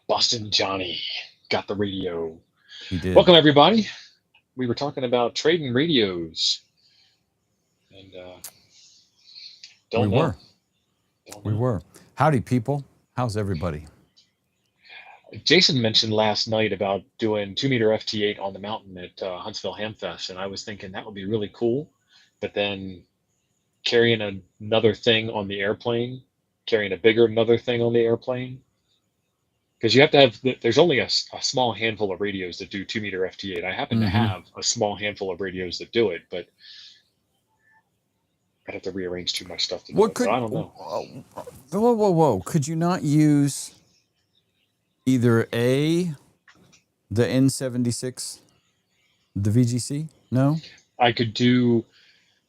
Boston Johnny got the radio. He did. Welcome, everybody. We were talking about trading radios, and We don't know. were. We were. Howdy, people. How's everybody? Jason mentioned last night about doing 2-meter FT8 on the mountain at Huntsville Hamfest, and I was thinking that would be really cool. But then carrying another thing on the airplane, carrying a bigger another thing on the airplane, because you have to have. There's only a small handful of radios that do 2-meter FT8. I happen to have a small handful of radios that do it, but I'd have to rearrange too much stuff to do it. So I don't know. Whoa. Could you not use either the N76, the VGC? No? I could do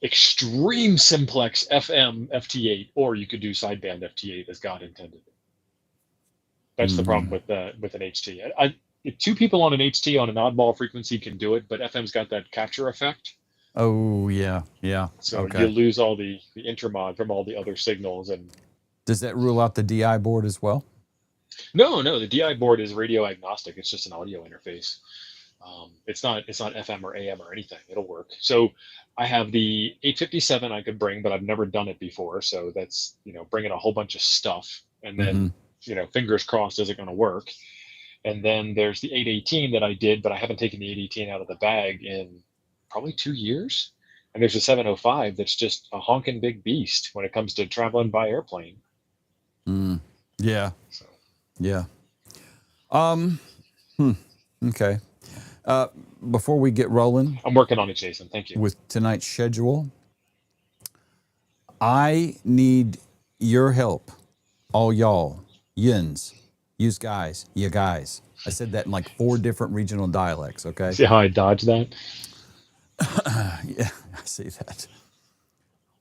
extreme simplex FM FT8, or you could do sideband FT8 as God intended. That's the problem with an HT. Two people on an HT on an oddball frequency can do it, but FM's got that capture effect. Oh, yeah. So you lose all the intermod from all the other signals. And does that rule out the DI board as well? No, the DI board is radio agnostic. It's just an audio interface. It's not FM or AM or anything. It'll work. So I have the 857 I could bring, but I've never done it before. So that's, bringing a whole bunch of stuff, and then, fingers crossed, is it going to work? And then there's the 818 that I did, but I haven't taken the 818 out of the bag in probably 2 years. And there's a 705 that's just a honking big beast when it comes to traveling by airplane. Yeah. So. Yeah. Okay. Before we get rolling, I'm working on it, Jason. Thank you. With tonight's schedule, I need your help, all y'all, yins, you guys. I said that in like 4 different regional dialects. Okay. See how I dodged that? Yeah, I see that.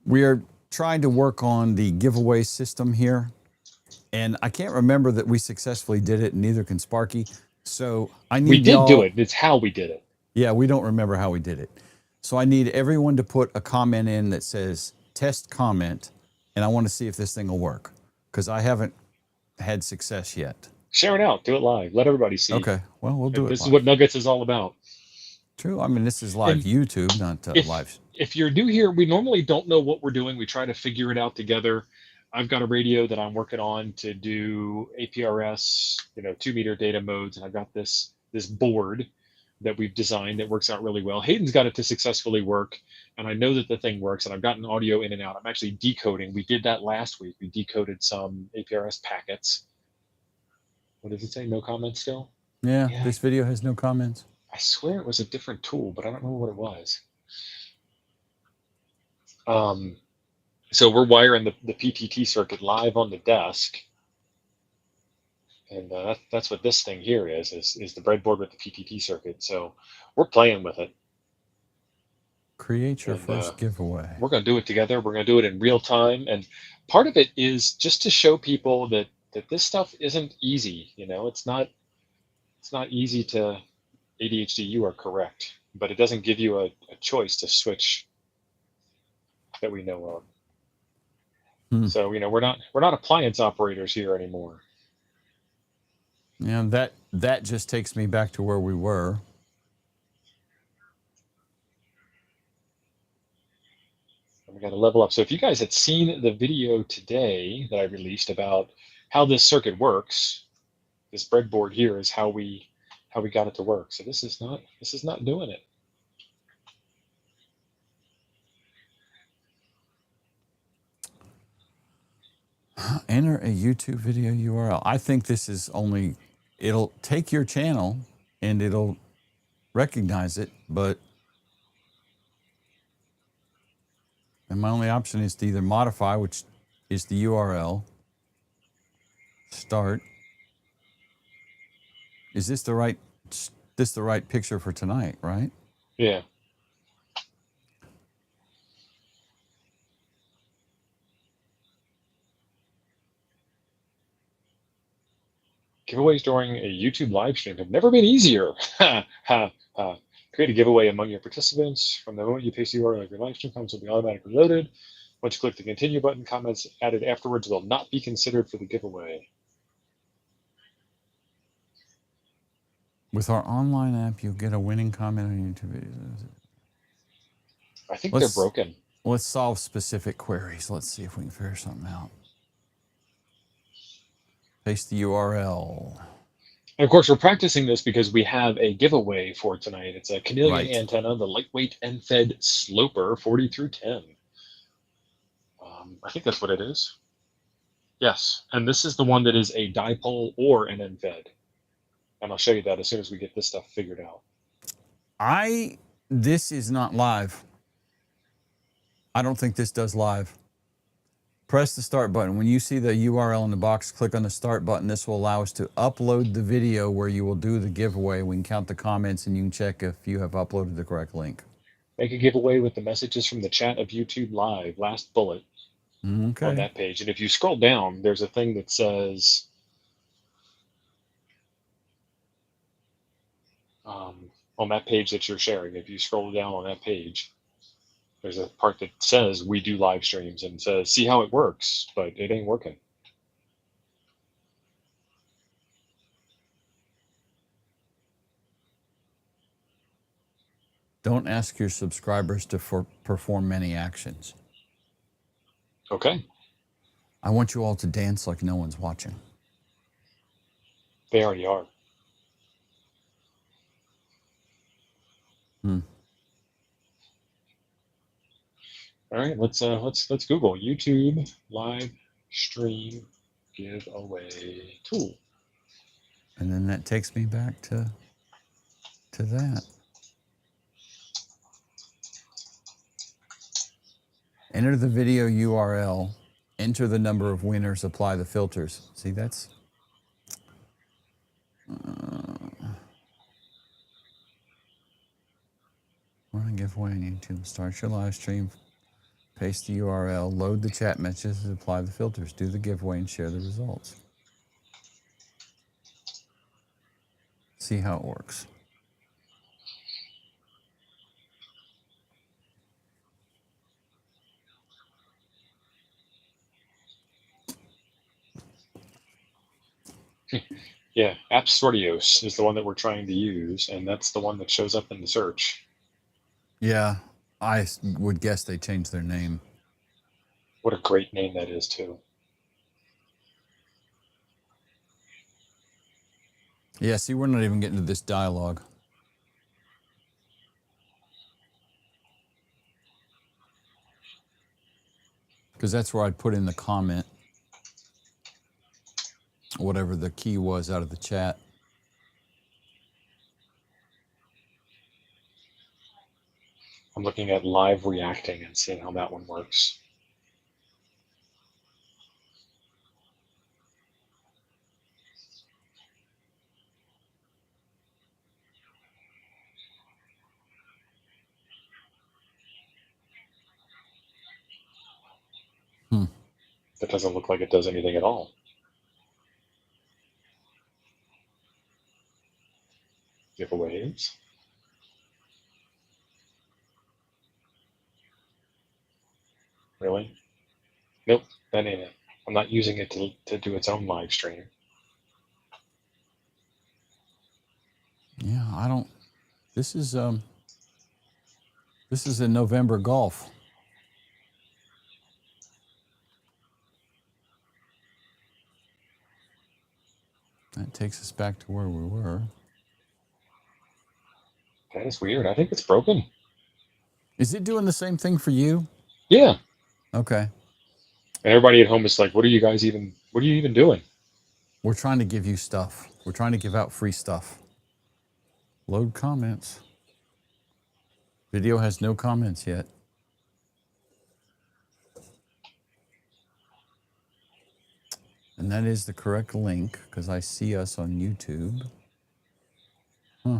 We are trying to work on the giveaway system here, and I can't remember that we successfully did it, and neither can Sparky. So I need We did do it. It's how we did it. Yeah, we don't remember how we did it. So I need everyone to put a comment in that says test comment, and I want to see if this thing will work, because I haven't had success yet. Share it out. Do it live. Let everybody see. Okay. Well, we'll do it. This is what Nuggets is all about. True. I mean, this is live YouTube, not live. If you're new here, we normally don't know what we're doing. We try to figure it out together. I've got a radio that I'm working on to do APRS, 2-meter data modes, and I've got this board that we've designed that works out really well. Hayden's got it to successfully work, and I know that the thing works, and I've gotten audio in and out. I'm actually decoding. We did that last week. We decoded some APRS packets. What does it say? No comments still? Yeah, this video has no comments. I swear it was a different tool, but I don't know what it was. So we're wiring the PTT circuit live on the desk. And that's what this thing here is the breadboard with the PTT circuit. So we're playing with it. Create your first giveaway. We're going to do it together. We're going to do it in real time. And part of it is just to show people that this stuff isn't easy. It's not easy to ADHD. You are correct, but it doesn't give you a choice to switch that we know of. So we're not appliance operators here anymore. Yeah, that just takes me back to where we were. We got to level up. So if you guys had seen the video today that I released about how this circuit works, this breadboard here is how we got it to work. So this is not doing it. Enter a YouTube video URL. I think this is it'll take your channel and it'll recognize it, and my only option is to either modify, which is the URL, start. Is this the right picture for tonight, right? Yeah. Giveaways during a YouTube live stream have never been easier. Create a giveaway among your participants. From the moment you paste the URL of your live stream, comments will be automatically loaded. Once you click the continue button, comments added afterwards will not be considered for the giveaway. With our online app, you'll get a winning comment on YouTube videos. I think they're broken. Let's solve specific queries. Let's see if we can figure something out. Paste the URL. And of course, we're practicing this because we have a giveaway for tonight. It's a Chameleon antenna, the lightweight end-fed sloper 40 through 10. I think that's what it is. Yes, and this is the one that is a dipole or an end-fed. And I'll show you that as soon as we get this stuff figured out. This is not live. I don't think this does live. Press the start button. When you see the URL in the box, click on the start button. This will allow us to upload the video where you will do the giveaway. We can count the comments and you can check if you have uploaded the correct link. Make a giveaway with the messages from the chat of YouTube Live, last bullet on that page. And if you scroll down, there's a thing that says on that page that you're sharing, if you scroll down on that page, there's a part that says we do live streams and says, see how it works, but it ain't working. Don't ask your subscribers to perform many actions. Okay. I want you all to dance like no one's watching. They already are. All right, let's Google YouTube live stream giveaway tool. And then that takes me back to that. Enter the video URL, enter the number of winners, apply the filters. See, that's run a giveaway on YouTube. Start your live stream. Paste the URL, load the chat messages, apply the filters, do the giveaway, and share the results. See how it works. Yeah, APRS is the one that we're trying to use, and that's the one that shows up in the search. Yeah, I would guess they changed their name. What a great name that is, too. Yeah, see, we're not even getting to this dialogue. Because that's where I'd put in the comment, whatever the key was out of the chat. I'm looking at live reacting and seeing how that one works. That doesn't look like it does anything at all. Giveaways. Really? Nope, that ain't it. I'm not using it to do its own live stream. Yeah, I don't. This is in November Golf. That takes us back to where we were. That is weird. I think it's broken. Is it doing the same thing for you? Yeah. Okay. And everybody at home is like, what are you even doing? We're trying to give you stuff. We're trying to give out free stuff. Load comments. Video has no comments yet. And that is the correct link because I see us on YouTube. Huh.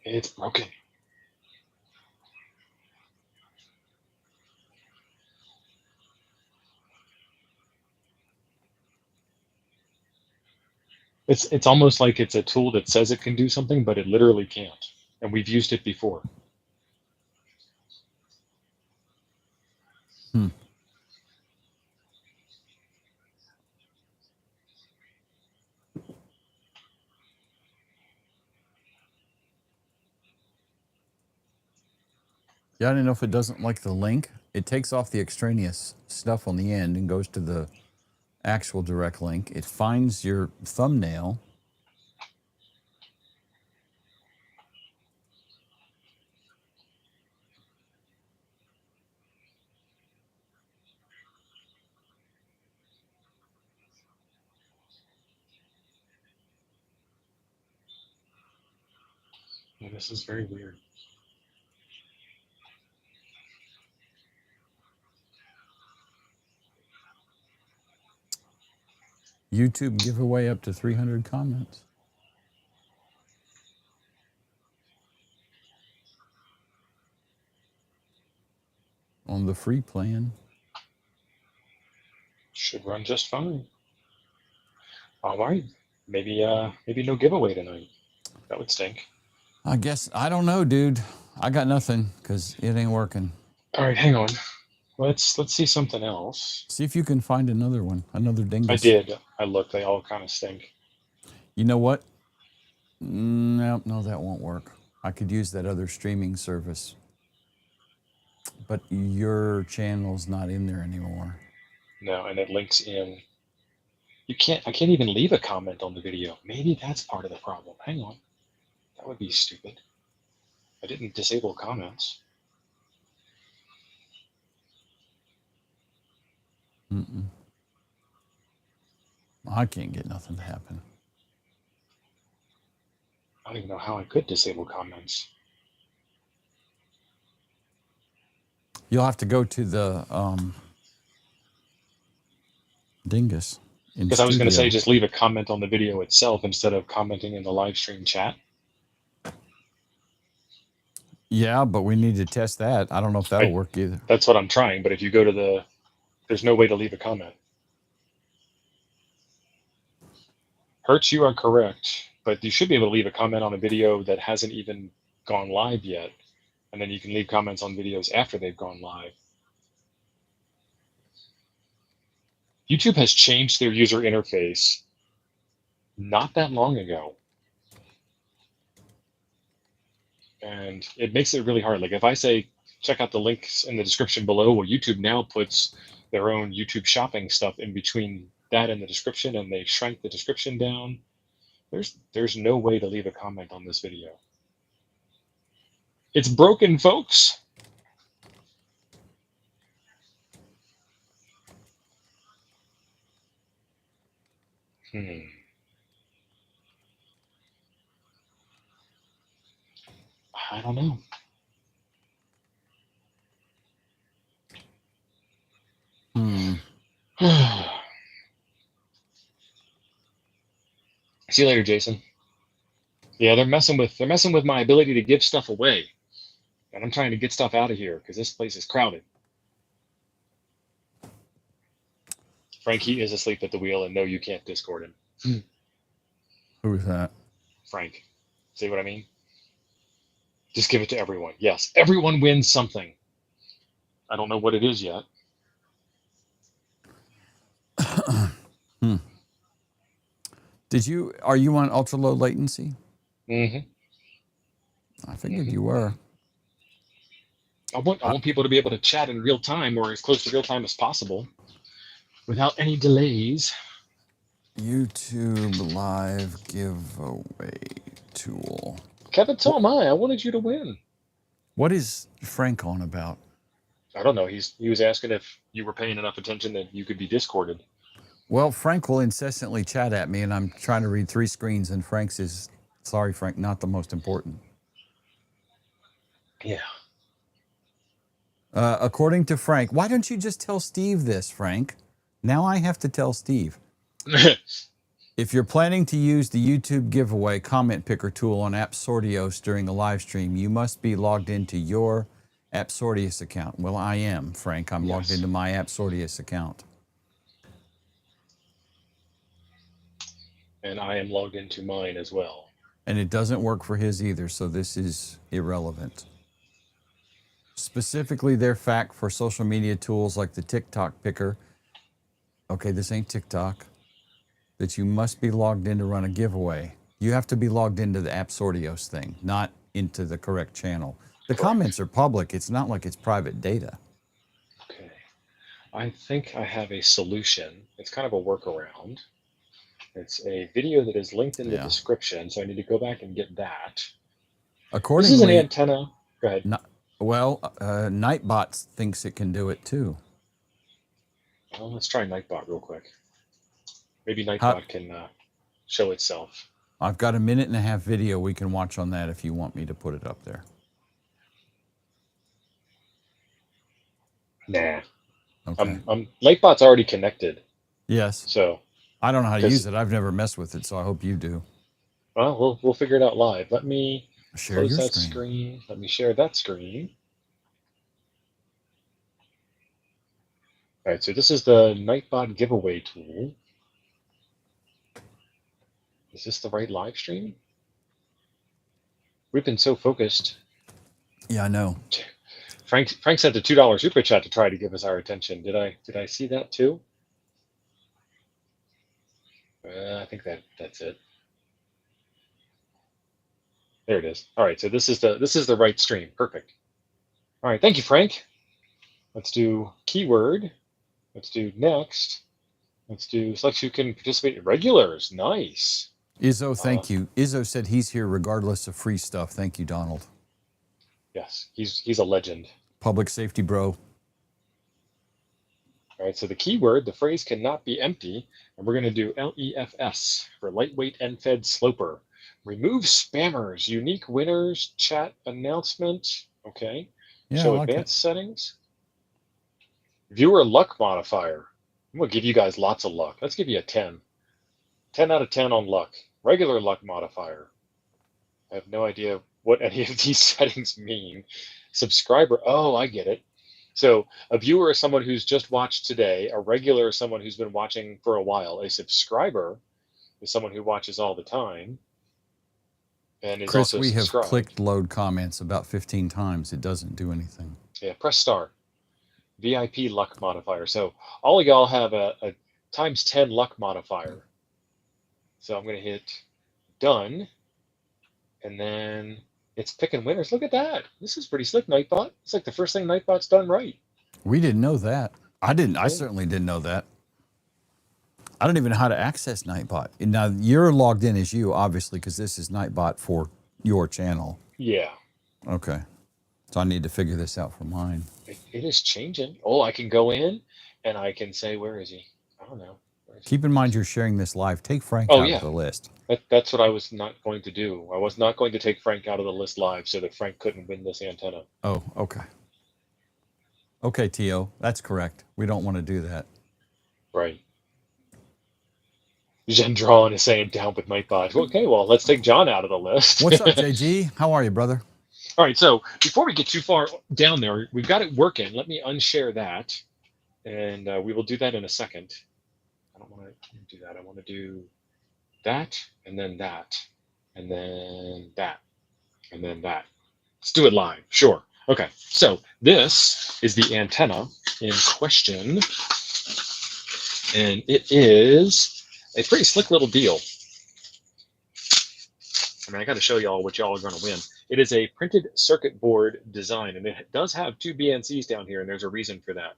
It's broken. It's almost like it's a tool that says it can do something, but it literally can't. And we've used it before. Yeah, I don't know if it doesn't like the link. It takes off the extraneous stuff on the end and goes to the actual direct link. It finds your thumbnail. Yeah, this is very weird. YouTube giveaway up to 300 comments. On the free plan. Should run just fine. All right. Maybe no giveaway tonight. That would stink. I guess, I don't know, dude. I got nothing because it ain't working. All right, hang on. Let's see something else. See if you can find another one, another dingus. I did. I looked. They all kind of stink. You know what? No, that won't work. I could use that other streaming service. But your channel's not in there anymore. No, and it links in. I can't even leave a comment on the video. Maybe that's part of the problem. Hang on. That would be stupid. I didn't disable comments. I can't get nothing to happen. I don't even know how I could disable comments. You'll have to go to the dingus. Because I was going to say just leave a comment on the video itself instead of commenting in the live stream chat. Yeah, but we need to test that. I don't know if that'll work either. That's what I'm trying, but if you go to there's no way to leave a comment. Hertz, you are correct, but you should be able to leave a comment on a video that hasn't even gone live yet, and then you can leave comments on videos after they've gone live. YouTube has changed their user interface not that long ago. And it makes it really hard. Like if I say, check out the links in the description below, well, YouTube now puts their own YouTube shopping stuff in between that and the description, and they shrank the description down. There's no way to leave a comment on this video. It's broken, folks. I don't know. See you later, Jason. Yeah, they're messing with my ability to give stuff away, and I'm trying to get stuff out of here because this place is crowded. Frankie is asleep at the wheel, and no, you can't Discord him. Who is that? Frank. See what I mean? Just give it to everyone. Yes, everyone wins something. I don't know what it is yet. Are you on ultra low latency? Mm-hmm. I figured you were. I want people to be able to chat in real time or as close to real time as possible without any delays. YouTube live giveaway tool. Kevin, so am I. I wanted you to win. What is Frank on about? I don't know. He was asking if you were paying enough attention that you could be Discorded. Well, Frank will incessantly chat at me, and I'm trying to read 3 screens, and Frank's is, sorry, Frank, not the most important. Yeah. According to Frank, why don't you just tell Steve this, Frank? Now I have to tell Steve. If you're planning to use the YouTube giveaway comment picker tool on AppSortios during the live stream, you must be logged into your AppSortius account. Well, I am, Frank. I'm logged into my AppSortius account. And I am logged into mine as well. And it doesn't work for his either, so this is irrelevant. Specifically, their fact for social media tools like the TikTok picker. Okay, this ain't TikTok. That you must be logged in to run a giveaway. You have to be logged into the AppSortios thing, not into the correct channel. The comments are public. It's not like it's private data. Okay. I think I have a solution. It's kind of a workaround. It's a video that is linked in the description, so I need to go back and get that. Accordingly, this is an antenna. Go ahead. Nightbot thinks it can do it too. Well, let's try Nightbot real quick. Maybe Nightbot can show itself. I've got a 1.5-minute video we can watch on that if you want me to put it up there. Nah. Okay. Nightbot's already connected. Yes. So I don't know how to use it. I've never messed with it, so I hope you do. Well, we'll figure it out live. Let me share close your that screen. Let me share that screen. All right, so this is the Nightbot giveaway tool. Is this the right live stream? We've been so focused. Yeah, I know. Frank sent a $2 super chat to try to give us our attention. Did I see that too? I think that's it. There it is. All right, so this is the right stream. Perfect. All right, thank you, Frank. Let's do keyword. Let's do next. Let's do select who can participate. Regulars. Nice. Izzo, thank you. Izzo said he's here regardless of free stuff. Thank you, Donald. Yes, he's a legend. Public safety bro. All right, so the keyword, the phrase cannot be empty, and we're going to do LEFS for lightweight end-fed sloper. Remove spammers, unique winners, chat announcement. Okay. Yeah, Show like advanced settings. Viewer luck modifier. I'm going to give you guys lots of luck. Let's give you a 10. 10 out of 10 on luck. Regular luck modifier. I have no idea what any of these settings mean. Subscriber. Oh, I get it. So a viewer is someone who's just watched today. A regular is someone who's been watching for a while. A subscriber is someone who watches all the time. And is Chris, also we have subscribed. clicked load comments about 15 times. It doesn't do anything. Yeah, press star. VIP luck modifier. So all of y'all have a times 10 luck modifier. So I'm going to hit done. And then it's picking winners. Look at that. This is pretty slick, Nightbot. It's like the first thing Nightbot's done right. We didn't know that. I didn't. I certainly didn't know that. I don't even know how to access Nightbot. Now, you're logged in as you, obviously, because this is Nightbot for your channel. Yeah. Okay. So I need to figure this out for mine. It is changing. Oh, I can go in and I can say, where is he? I don't know. Keep in mind you're sharing this live. Take Frank out of the list. That's what I was not going to do. I was not going to take Frank out of the list live so that Frank couldn't win this antenna. Oh, okay. Okay, Tio, that's correct. We don't want to do that. Right. Gendron is saying down with Nightbot. Okay, well, let's take John out of the list. What's up, JG? How are you, brother? All right, so before we get too far down there, we've got it working. Let me unshare that, and we will do that in a second. I don't want to do that. I want to do that, and then that, and then that, and then that. Let's do it live. Sure. Okay, so this is the antenna in question, and it is a pretty slick little deal. I mean, I got to show y'all what y'all are going to win. It is a printed circuit board design, and it does have 2 BNCs down here, and there's a reason for that.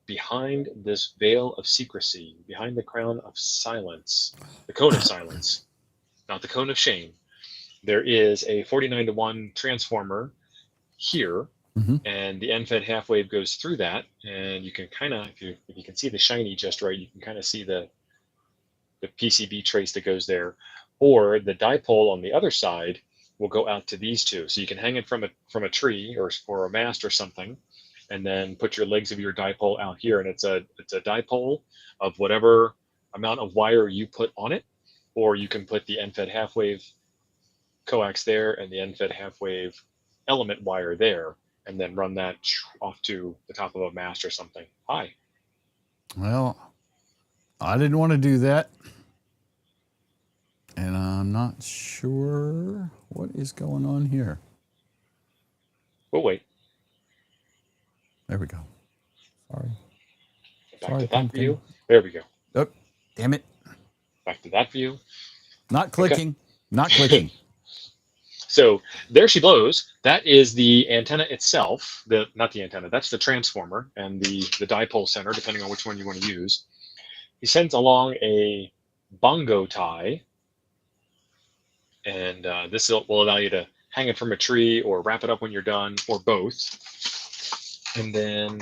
Behind this veil of secrecy, behind the crown of silence, the cone of silence, not the cone of shame, there is a 49-to-1 transformer here, and the end-fed half wave goes through that, and you can kind of, if you can see the shiny just right, you can kind of see the PCB trace that goes there, or the dipole on the other side will go out to these two. So you can hang it from a tree or a mast or something, and then put your legs of your dipole out here, and it's a dipole of whatever amount of wire you put on it, or you can put the end-fed half wave coax there and the end-fed half wave element wire there, and then run that off to the top of a mast or something. Hi. Well, I didn't want to do that, and I'm not sure what is going on here. We'll wait. There we go. Sorry. Back to that view. There we go. Oh, damn it. Back to that view. Not clicking. Okay. Not clicking. So there she blows. That is the antenna itself. Not the antenna. That's the transformer and the dipole center, depending on which one you want to use. He sends along a bongo tie, and this will allow you to hang it from a tree or wrap it up when you're done, or both. And then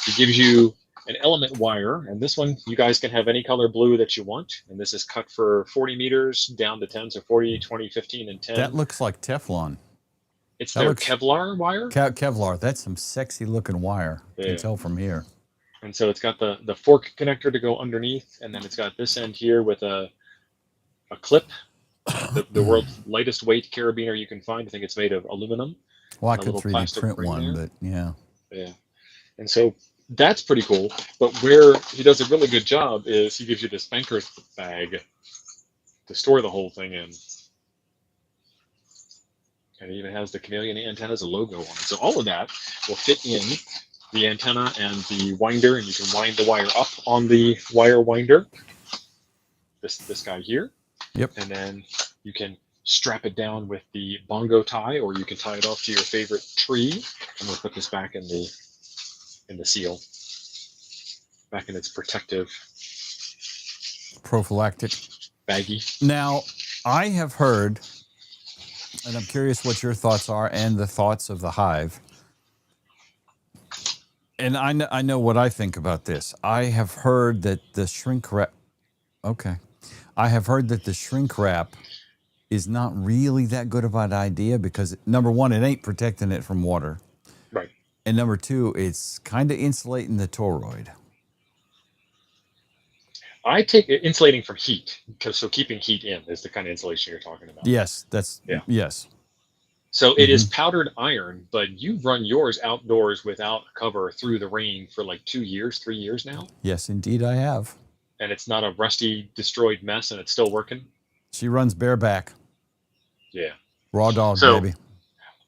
he gives you an element wire, and this one you guys can have any color blue that you want, and this is cut for 40 meters down to 10, so 40, 20, 15, and 10. That looks like Teflon. It's their Kevlar wire. Kevlar. That's some sexy looking wire. You can tell from here. And so it's got the fork connector to go underneath, and then it's got this end here with a clip, the world's lightest weight carabiner you can find. I think it's made of aluminum. Well, I could 3D print one, but yeah. Yeah. And so that's pretty cool. But where he does a really good job is he gives you this banker's bag to store the whole thing in. And it even has the chameleon antenna's logo on it. So all of that will fit in the antenna and the winder, and you can wind the wire up on the wire winder. This guy here. Yep. And then you can strap it down with the bongo tie, or you can tie it off to your favorite tree. And we'll put this back in the seal, back in its protective prophylactic baggie. Now, I have heard, and I'm curious what your thoughts are and the thoughts of the Hive. And I know what I think about this. I have heard that the shrink wrap. Okay. I have heard that the shrink wrap is not really that good of an idea because, number one, it ain't protecting it from water. Right. And number two, it's kind of insulating the toroid. I take insulating from heat, so keeping heat in is the kind of insulation you're talking about. Yes, yes. So it is powdered iron, but you've run yours outdoors without a cover through the rain for like 2 years, 3 years now. Yes, indeed I have. And it's not a rusty, destroyed mess, and it's still working. She runs bareback. Yeah. Raw dog, baby.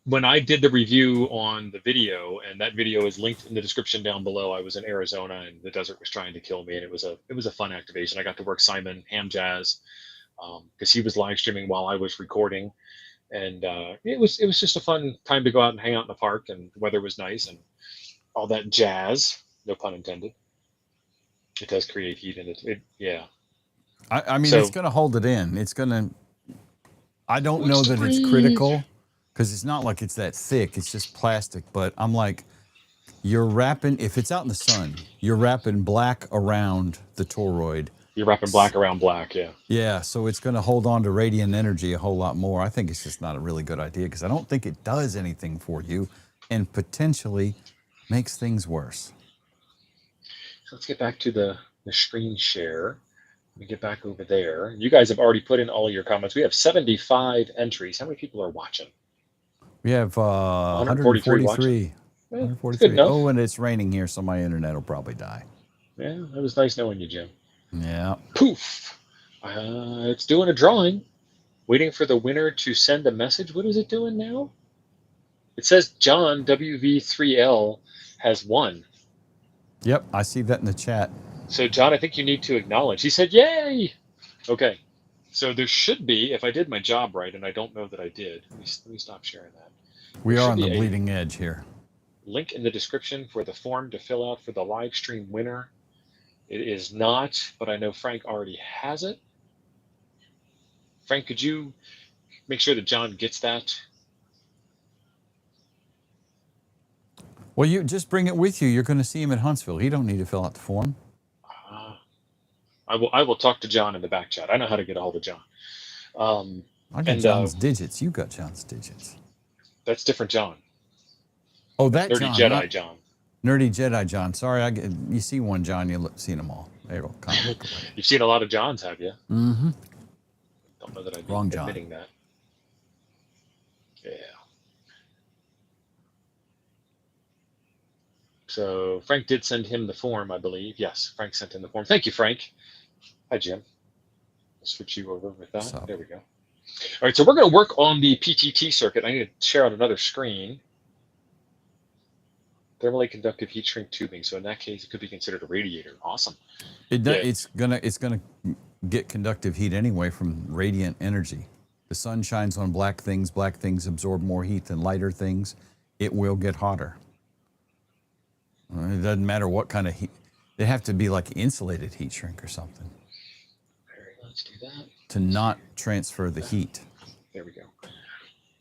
When I did the review on the video, and that video is linked in the description down below, I was in Arizona and the desert was trying to kill me, and it was a fun activation. I got to work Simon Ham Jazz because he was live streaming while I was recording, and it was just a fun time to go out and hang out in the park, and the weather was nice and all that jazz. No pun intended. It does create heat in it. Yeah. I mean, it's going to hold it in. It's going to. I don't know that it's critical. Because it's not like it's that thick, it's just plastic. But I'm like, you're wrapping, if it's out in the sun, you're wrapping black around the toroid. You're wrapping black around black, yeah. Yeah, so it's going to hold on to radiant energy a whole lot more. I think it's just not a really good idea because I don't think it does anything for you and potentially makes things worse. So let's get back to the screen share. Let me get back over there. You guys have already put in all of your comments. We have 75 entries. How many people are watching? We have 143. 143. Oh, and it's raining here, so my internet will probably die. Yeah, it was nice knowing you, Jim. Yeah. Poof. It's doing a drawing. Waiting for the winner to send a message. What is it doing now? It says John WV3L has won. Yep, I see that in the chat. So, John, I think you need to acknowledge. He said, yay! Okay. So there should be, if I did my job right, and I don't know that I did. Let me stop sharing that. We are on the bleeding edge here. Link in the description for the form to fill out for the live stream winner. It is not, but I know Frank already has it. Frank, could you make sure that John gets that? Well, you just bring it with you. You're going to see him at Huntsville. He don't need to fill out the form. I will talk to John in the back chat. I know how to get a hold of John. I got John's digits. You got John's digits. That's different John. Oh, that Nerdy John. Jedi John. Nerdy Jedi John. Sorry, you see one John, you've seen them all. It'll kind of look away. You've seen a lot of Johns, have you? Mm-hmm. Don't know that I'd Wrong be John. admitting that. Yeah. So Frank did send him the form, I believe. Yes, Frank sent him the form. Thank you, Frank. Hi, Jim. I'll switch you over with that. There we go. All right, so we're going to work on the PTT circuit. I need to share out another screen. Thermally conductive heat shrink tubing. So in that case, it could be considered a radiator. Awesome. It's gonna get conductive heat anyway from radiant energy. The sun shines on black things absorb more heat than lighter things. It will get hotter. It doesn't matter what kind of heat. They have to be like insulated heat shrink or something. All right, let's do that. To not transfer the heat. There we go.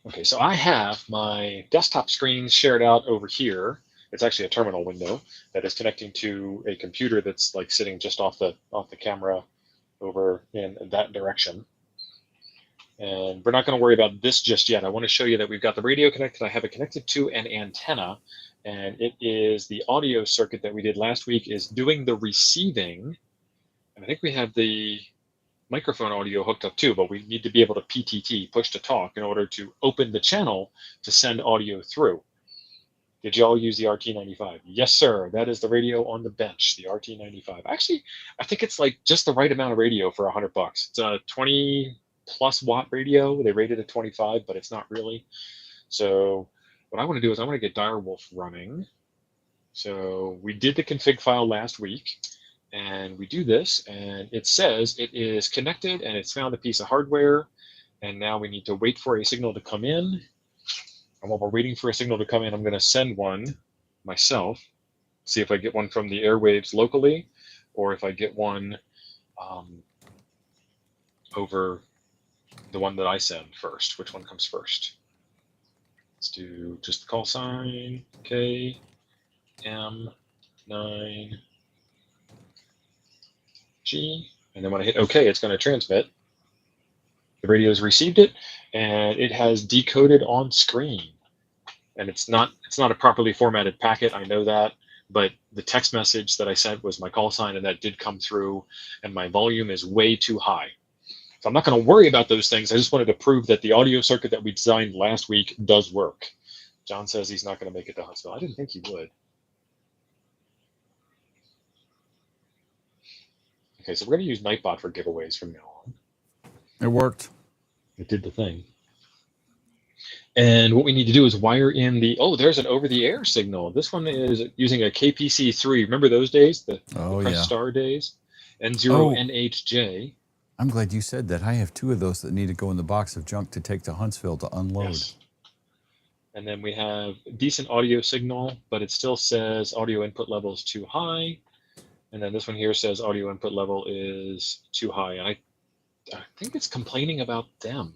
Okay, so I have my desktop screen shared out over here. It's actually a terminal window that is connecting to a computer that's like sitting just off the camera over in that direction. And we're not going to worry about this just yet. I want to show you that we've got the radio connected. I have it connected to an antenna, and it is the audio circuit that we did last week is doing the receiving. And I think we have the microphone audio hooked up too, but we need to be able to PTT, push to talk, in order to open the channel to send audio through. Did you all use the RT95? Yes, sir. That is the radio on the bench, the RT95. Actually, I think it's like just the right amount of radio for $100. It's a 20+ watt radio. They rated it 25, but it's not really. So what I want to do is I want to get Direwolf running. So we did the config file last week, and we do this, and it says it is connected, and it's found a piece of hardware, and now we need to wait for a signal to come in. And while we're waiting for a signal to come in, I'm going to send one myself, see if I get one from the airwaves locally, or if I get one over the one that I send first. Which one comes first? Let's do just the call sign, KM9. G, and then when I hit OK, it's going to transmit. The radio's received it, and it has decoded on screen. And it's not a properly formatted packet, I know that, but the text message that I sent was my call sign, and that did come through, and my volume is way too high. So I'm not going to worry about those things. I just wanted to prove that the audio circuit that we designed last week does work. John says he's not going to make it to Huntsville. I didn't think he would. Okay, so we're going to use Nightbot for giveaways from now on. It worked. It did the thing. And what we need to do is wire in the, oh, there's an over-the-air signal. This one is using a KPC3. Remember those days? The Press Star days? N0NHJ. I'm glad you said that. I have 2 of those that need to go in the box of junk to take to Huntsville to unload. Yes. And then we have a decent audio signal, but it still says audio input level is too high. And then this one here says audio input level is too high. And I think it's complaining about them.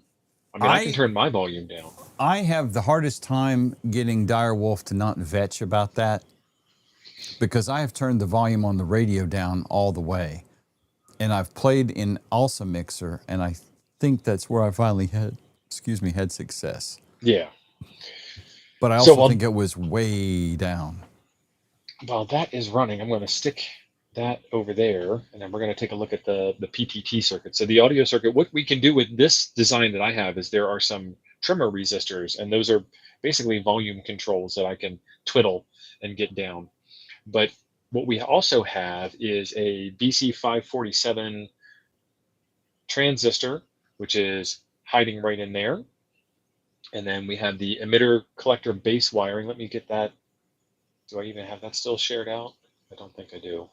I mean, I can turn my volume down. I have the hardest time getting Direwolf to not vetch about that, because I have turned the volume on the radio down all the way. And I've played in Alsa Mixer, and I think that's where I finally had success. Yeah. But I also think it was way down. While that is running, I'm going to stick that over there, and then we're going to take a look at the PTT circuit. So the audio circuit, what we can do with this design that I have is there are some trimmer resistors, and those are basically volume controls that I can twiddle and get down. But what we also have is a BC547 transistor, which is hiding right in there. And then we have the emitter collector base wiring. Let me get that. Do I even have that still shared out? I don't think I do.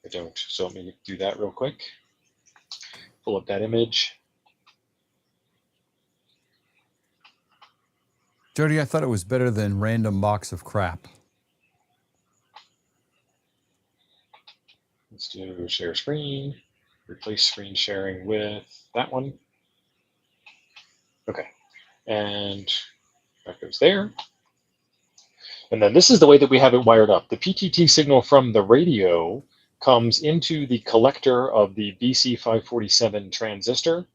I don't. So let me do that real quick. Pull up that image. Jody, I thought it was better than random box of crap. Let's do share screen, replace screen sharing with that one. Okay, and that goes there. And then this is the way that we have it wired up. The PTT signal from the radio comes into the collector of the BC547 transistor,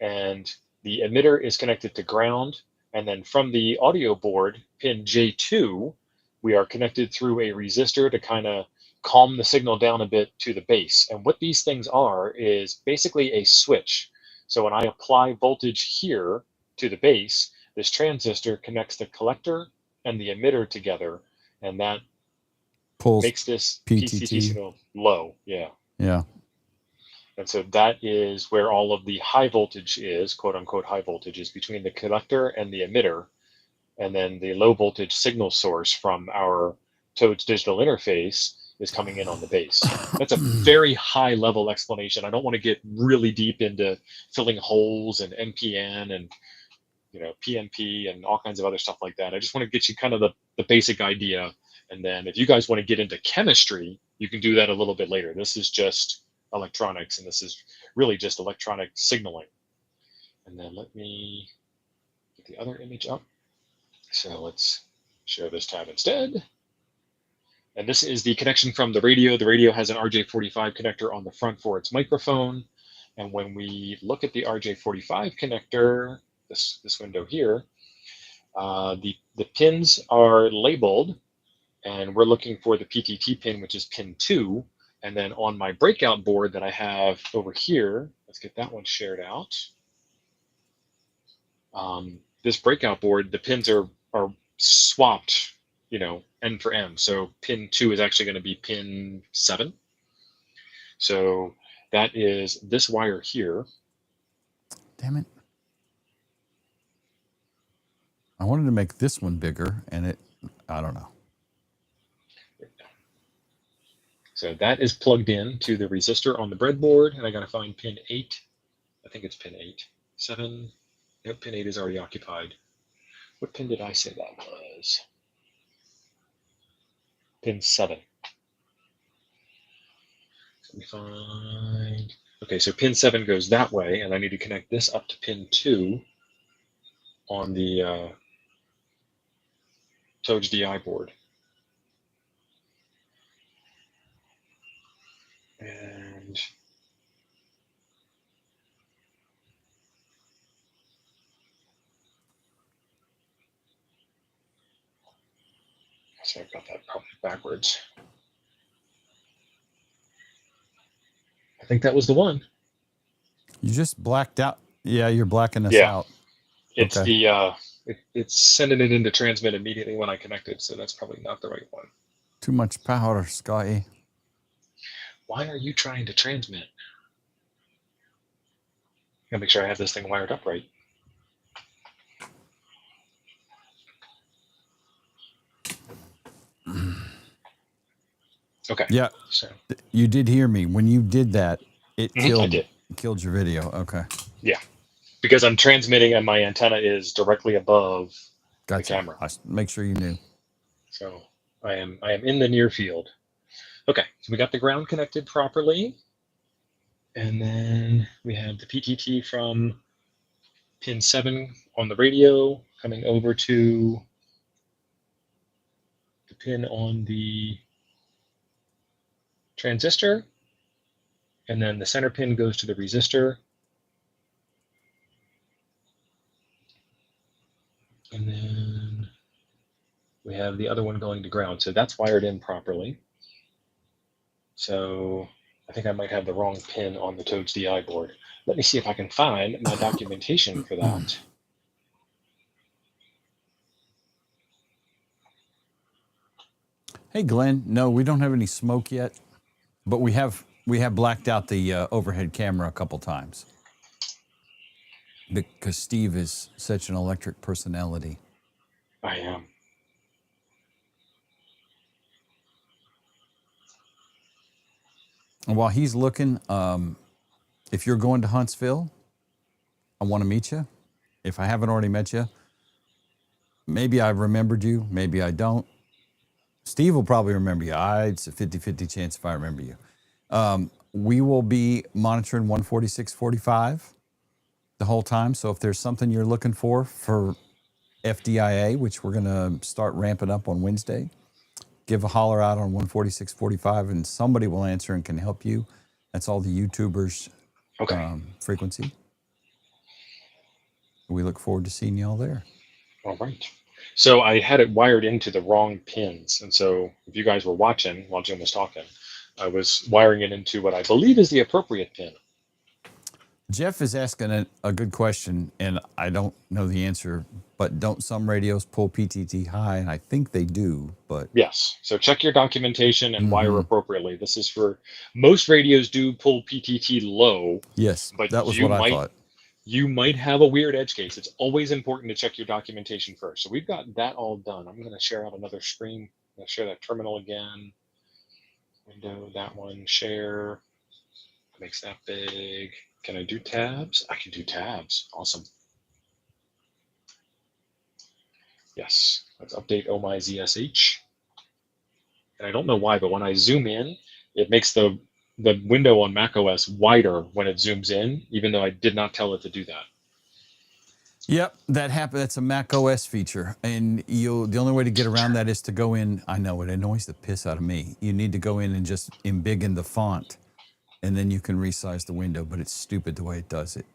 and the emitter is connected to ground. And then from the audio board, pin J2, we are connected through a resistor to kind of calm the signal down a bit to the base. And what these things are is basically a switch. So when I apply voltage here to the base, this transistor connects the collector and the emitter together, and that makes this PTT signal low. Yeah. Yeah. And so that is where all of the high voltage is, quote unquote high voltage, is between the collector and the emitter. And then the low voltage signal source from our Toads digital interface is coming in on the base. That's a very high level explanation. I don't want to get really deep into filling holes and NPN and PNP and all kinds of other stuff like that. I just want to get you kind of the basic idea. And then if you guys want to get into chemistry, you can do that a little bit later. This is just electronics, and this is really just electronic signaling. And then let me get the other image up. So let's share this tab instead. And this is the connection from the radio. The radio has an RJ45 connector on the front for its microphone. And when we look at the RJ45 connector, this window here, the pins are labeled, and we're looking for the PTT pin, which is pin 2. And then on my breakout board that I have over here, let's get that one shared out. This breakout board, the pins are swapped, N for M. So pin 2 is actually going to be pin 7. So that is this wire here. Damn it. I wanted to make this one bigger, and I don't know. So that is plugged in to the resistor on the breadboard, and I got to find pin 8. I think it's pin 8. 7. Nope, pin 8 is already occupied. What pin did I say that was? Pin 7. Let me find. Okay, so pin 7 goes that way, and I need to connect this up to pin 2 on the Toge DI board. And so I've got that probably backwards. I think that was the one. You just blacked out. Yeah, you're blacking us out. It's okay. It's sending it into transmit immediately when I connect it, so that's probably not the right one. Too much power, Scotty. Why are you trying to transmit? Gotta make sure I have this thing wired up right. Okay. Yeah. So you did hear me when you did that. It killed your video. Okay. Yeah, because I'm transmitting and my antenna is directly above the camera. I make sure you knew. So I am in the near field. Okay, so we got the ground connected properly, and then we have the PTT from pin 7 on the radio coming over to the pin on the transistor, and then the center pin goes to the resistor, and then we have the other one going to ground. So that's wired in properly. So I think I might have the wrong pin on the Toge DI board. Let me see if I can find my documentation for that. Hey, Glenn. No, we don't have any smoke yet, but we have blacked out the overhead camera a couple times because Steve is such an electric personality. I am. And while he's looking, if you're going to Huntsville, I want to meet you. If I haven't already met you, maybe I've remembered you, maybe I don't. Steve will probably remember you. It's a 50-50 chance if I remember you. We will be monitoring 146.45 the whole time. So if there's something you're looking for FDIA, which we're going to start ramping up on Wednesday, give a holler out on 146.45 and somebody will answer and can help you. That's all the YouTubers frequency. We look forward to seeing you all there. All right. So I had it wired into the wrong pins. And so if you guys were watching while Jim was talking, I was wiring it into what I believe is the appropriate pin. Jeff is asking a good question, and I don't know the answer, but don't some radios pull PTT high? And I think they do, but... Yes. So check your documentation and wire appropriately. This is for... Most radios do pull PTT low. Yes, but that was what I thought. You might have a weird edge case. It's always important to check your documentation first. So we've got that all done. I'm going to share out another screen. I'm going to share that terminal again. window, that one, share, makes that big. Can I do tabs? I can do tabs. Awesome. Yes, let's update Oh My ZSH. And I don't know why, but when I zoom in, it makes the window on macOS wider when it zooms in, even though I did not tell it to do that. Yep, that happened. That's a Mac OS feature, and the only way to get around that is to go in. I know it annoys the piss out of me. You need to go in and just embiggen the font, and then you can resize the window. But it's stupid the way it does it.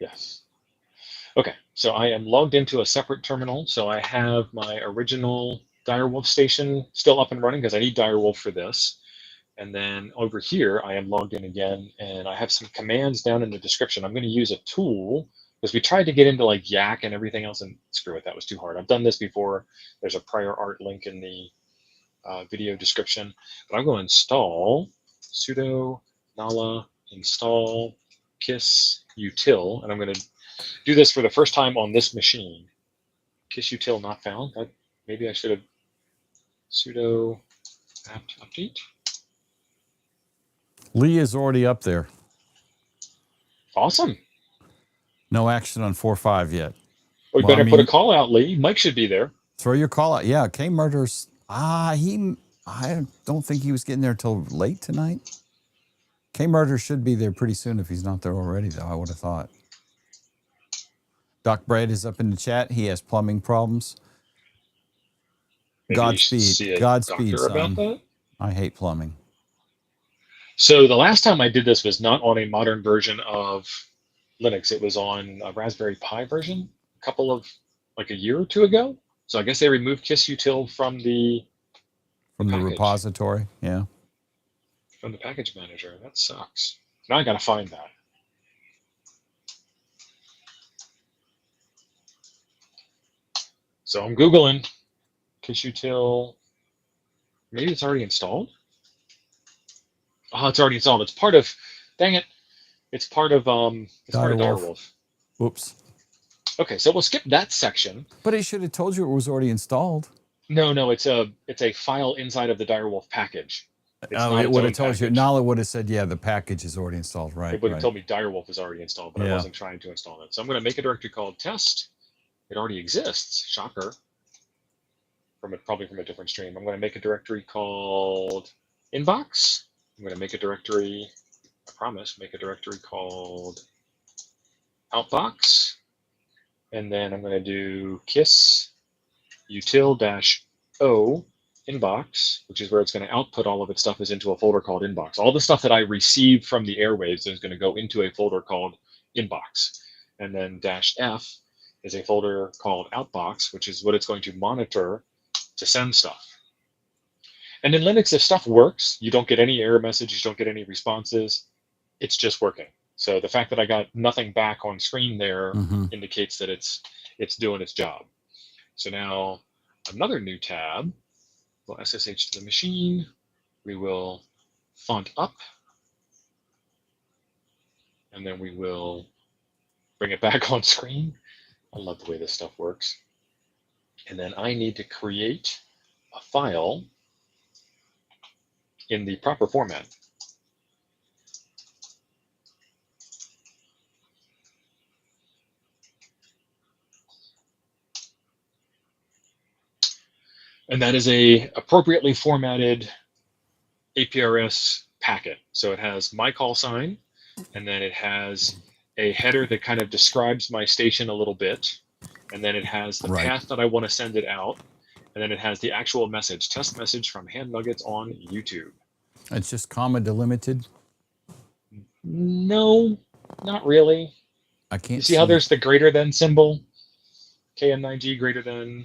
Yes. Okay, so I am logged into a separate terminal. So I have my original Direwolf station still up and running because I need Direwolf for this. And then over here, I am logged in again, and I have some commands down in the description. I'm going to use a tool because we tried to get into like Yak and everything else, and screw it, that was too hard. I've done this before. There's a prior art link in the video description. But I'm going to install sudo nala install kiss util, and I'm going to do this for the first time on this machine. Kiss util not found. Maybe I should have sudo apt update. Lee is already up there. Awesome. No action on 4.5 yet. We better put a call out, Lee. Mike should be there. Throw your call out. Yeah, K Murder's. I don't think he was getting there till late tonight. K Murder should be there pretty soon if he's not there already, though. I would have thought. Doc Brad is up in the chat. He has plumbing problems. Maybe Godspeed. Godspeed, son. About that? I hate plumbing. So the last time I did this was not on a modern version of Linux. It was on a Raspberry Pi version like a year or two ago. So I guess they removed kissutil from the repository. Yeah. From the package manager. That sucks. Now I got to find that. So I'm Googling kissutil. Maybe it's already installed. Oh, it's already installed. It's part of, dang it. It's part of Direwolf. Oops. Okay, so we'll skip that section. But it should have told you it was already installed. No, it's a file inside of the Direwolf package. It would have told you. Nala would have said, yeah, the package is already installed, right? It would have told me Direwolf is already installed, but I wasn't trying to install it. So I'm going to make a directory called test. It already exists. Shocker. Probably from a different stream. I'm going to make a directory called inbox. I'm going to make a directory, I promise, make a directory called outbox. And then I'm going to do kiss util-o inbox, which is where it's going to output all of its stuff is into a folder called inbox. All the stuff that I receive from the airwaves is going to go into a folder called inbox. And then -f is a folder called outbox, which is what it's going to monitor to send stuff. And in Linux, if stuff works, you don't get any error messages, you don't get any responses. It's just working. So the fact that I got nothing back on screen there indicates that it's doing its job. So now another new tab. We'll SSH to the machine. We will font up. And then we will bring it back on screen. I love the way this stuff works. And then I need to create a file in the proper format. And that is a appropriately formatted APRS packet. So it has my call sign, and then it has a header that kind of describes my station a little bit. And then it has the path that I want to send it out. And then it has the actual message, test message from Hand Nuggets on YouTube. It's just comma delimited? No, not really. I can't see how there's the greater than symbol? KN9G greater than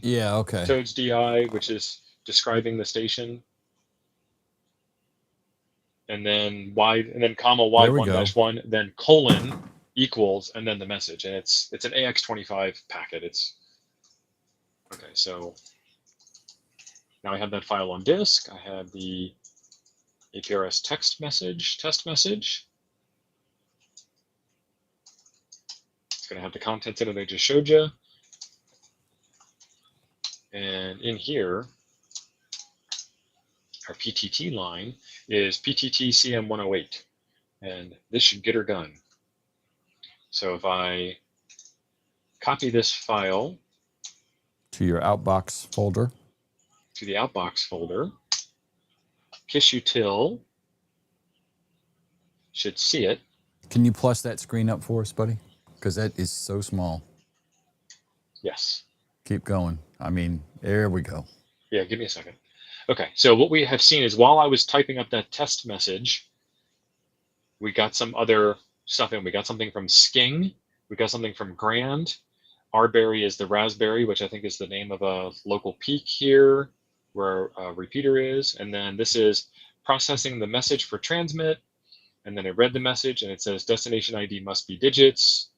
Toads DI, which is describing the station. And then comma Y1-1, then colon equals, and then the message. And it's an AX25 packet. Okay, so now I have that file on disk. I have the APRS test message. It's going to have the contents in it I just showed you. And in here, our PTT line is PTT CM108, and this should get her done. So if I copy this file to your outbox folder, to the outbox folder, KissUtil should see it. Can you plus that screen up for us, buddy? Because that is so small. Yes. Keep going. I mean, there we go. Yeah, give me a second. Okay, so what we have seen is while I was typing up that test message, we got some other stuff in. We got something from Sking. We got something from Grand. Arbery is the Raspberry, which I think is the name of a local peak here where a repeater is. And then this is processing the message for transmit. And then it read the message and it says destination ID must be digits.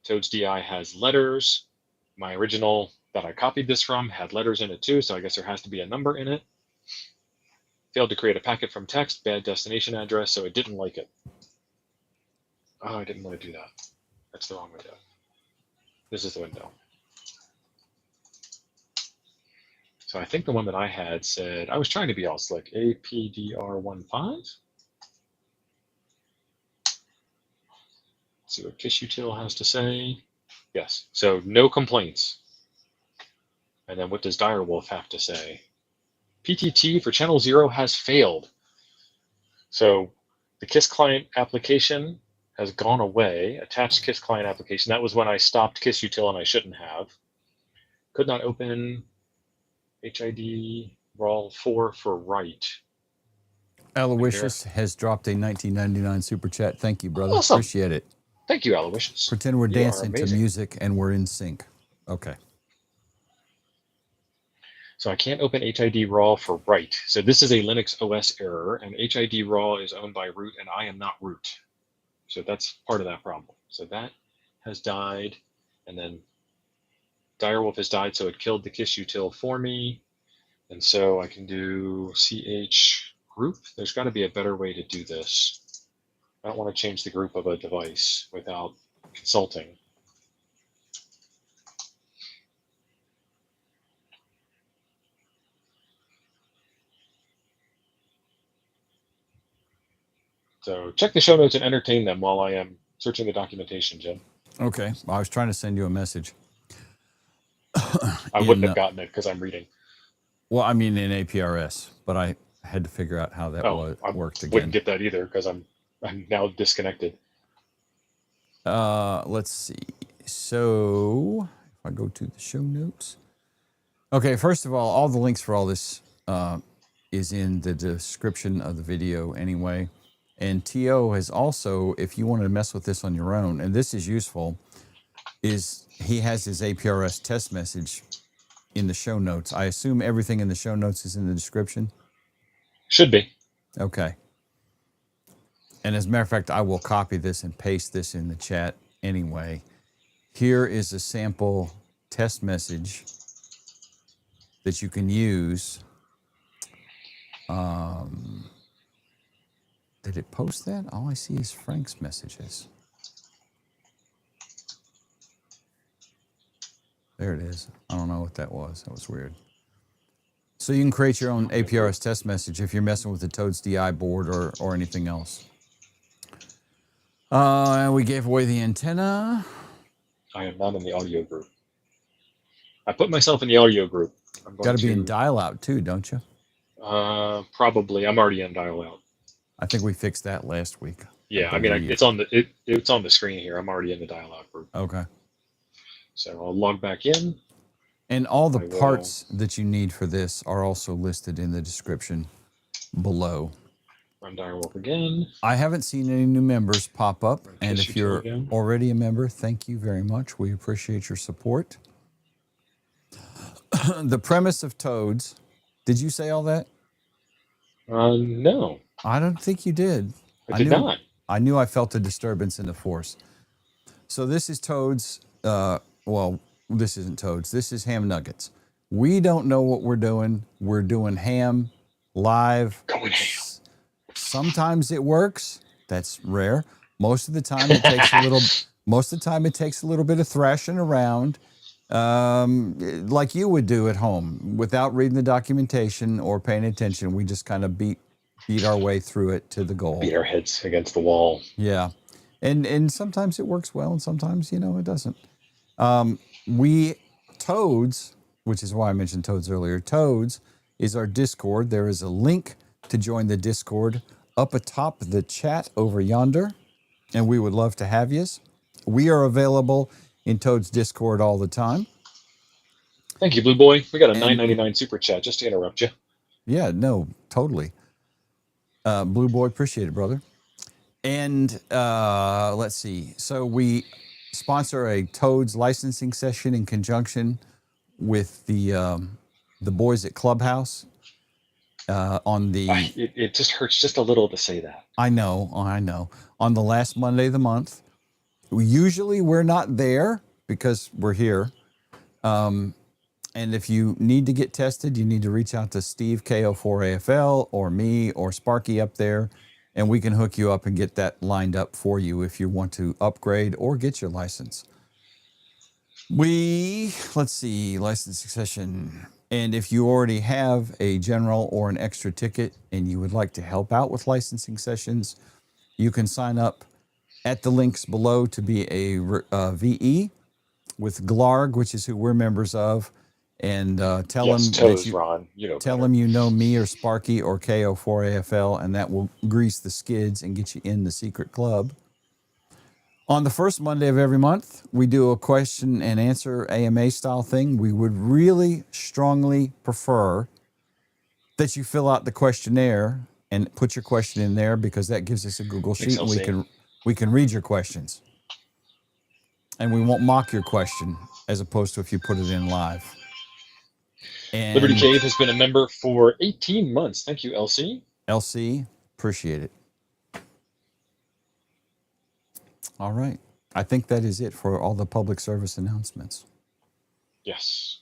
Toads DI has letters. My original that I copied this from had letters in it too, so I guess there has to be a number in it. Failed to create a packet from text, bad destination address, so it didn't like it. Oh, I didn't want to do that. That's the wrong window. This is the window. So I think the one that I had said, I was trying to be all slick, APDR15. See what KissUtil has to say. Yes, so no complaints. And then what does Direwolf have to say? PTT for channel 0 has failed. So the Kiss client application has gone away. Attached Kiss client application. That was when I stopped KissUtil and I shouldn't have. Could not open HID RAW 4 for write. Aloysius has dropped a 1999 super chat. Thank you, brother. Awesome. Appreciate it. Thank you, Aloysius. Pretend we're dancing to music and we're in sync. Okay. So I can't open HID RAW for write. So this is a Linux OS error, and HID RAW is owned by root, and I am not root. So that's part of that problem. So that has died, and then Direwolf has died, so it killed the KissUtil for me. And so I can do ch group. There's got to be a better way to do this. I don't want to change the group of a device without consulting. So check the show notes and entertain them while I am searching the documentation, Jim. Okay. I was trying to send you a message. I wouldn't have gotten it because I'm reading. Well, I mean in APRS, but I had to figure out how that worked again. I wouldn't get that either because I'm now disconnected. Let's see. So if I go to the show notes. Okay, first of all the links for all this is in the description of the video anyway. And TO has also, if you want to mess with this on your own, and this is useful, is he has his APRS test message in the show notes. I assume everything in the show notes is in the description? Should be. Okay. And as a matter of fact, I will copy this and paste this in the chat anyway. Here is a sample test message that you can use. Did it post that? All I see is Frank's messages. There it is. I don't know what that was. That was weird. So you can create your own APRS test message if you're messing with the Toads DI board or anything else. We gave away the antenna. I am not in the audio group. I put myself in the audio group. Got to be in dial out too, don't you? Probably. I'm already in dial out. I think we fixed that last week. Yeah, I mean, it's on the screen here. I'm already in the dial out group. Okay. So I'll log back in. And all the parts that you need for this are also listed in the description below. Run Direwolf again. I haven't seen any new members pop up. And if you're already a member, thank you very much. We appreciate your support. The premise of Toads. Did you say all that? No. I don't think you did. I did not. I knew I felt a disturbance in the force. So this is Toads. Well, this isn't Toads. This is Ham Nuggets. We don't know what we're doing. We're doing ham live. Going ham. Sometimes it works. That's rare. Most of the time it takes a little. Most of the time it takes a little bit of thrashing around, like you would do at home without reading the documentation or paying attention. We just kind of beat our way through it to the goal. Beat our heads against the wall. Yeah. And sometimes it works well and sometimes, it doesn't. Toads, which is why I mentioned Toads earlier. Toads is our Discord. There is a link to join the Discord up atop the chat over yonder, and we would love to have yous. We are available in Toad's Discord all the time. Thank you, Blue Boy. We got a $9.99 super chat just to interrupt you. Yeah, no, totally. Blue Boy, appreciate it, brother. And let's see. So we sponsor a Toads licensing session in conjunction with the boys at Clubhouse. It just hurts just a little to say that. I know. On the last Monday of the month. Usually we're not there because we're here. And if you need to get tested, you need to reach out to Steve KO4AFL or me or Sparky up there, and we can hook you up and get that lined up for you if you want to upgrade or get your license. Let's see, licensing session. And if you already have a general or an extra ticket and you would like to help out with licensing sessions, you can sign up at the links below to be a VE with Glarg, which is who we're members of, and tell them Ron, tell them you know me or Sparky or KO4AFL, and that will grease the skids and get you in the secret club. On the first Monday of every month, we do a question and answer AMA style thing. We would really strongly prefer that you fill out the questionnaire and put your question in there, because that gives us a Google sheet and we can read your questions. And we won't mock your question as opposed to if you put it in live. And Liberty Cave has been a member for 18 months. Thank you, LC. LC, appreciate it. All right. I think that is it for all the public service announcements. Yes.